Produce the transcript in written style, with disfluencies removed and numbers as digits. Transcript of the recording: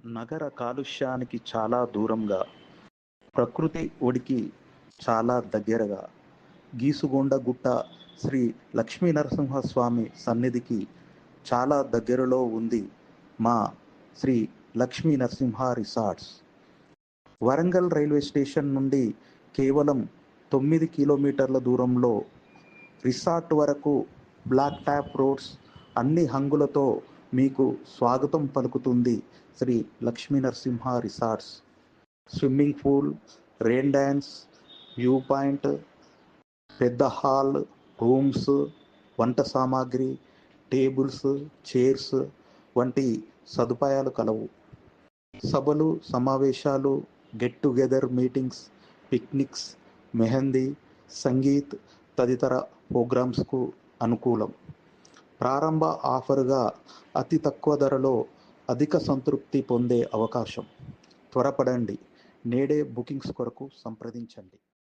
నగర కాలుష్యానికి చాలా దూరంగా, ప్రకృతి ఒడికి చాలా దగ్గరగా, గీసుగొండగుట్ట శ్రీ లక్ష్మీ నరసింహస్వామి సన్నిధికి చాలా దగ్గరలో ఉంది మా Shri Lakshmi Narasimha resorts. Warangal railway station నుండి కేవలం 9 కిలోమీటర్ల దూరంలో రిసార్ట్ వరకు బ్లాక్ టాప్ రోడ్స్ అన్ని హంగులతో మీకు స్వాగతం పలుకుతుంది Shri Lakshmi Narasimha resorts. Swimming pool, rain dance, view point, పెద్ద హాల్, రూమ్స్, వంట సామాగ్రి, టేబుల్స్, చైర్స్ వంటి సదుపాయాలు కలవు. సభలు, సమావేశాలు, get together meetings, picnics, mehndi, sangeet తదితర ప్రోగ్రామ్స్కు అనుకూలం. ప్రారంభ ఆఫరుగా అతి తక్కువ ధరలో అధిక సంతృప్తి పొందే అవకాశం. త్వరపడండి, నేడే బుకింగ్స్ కొరకు సంప్రదించండి.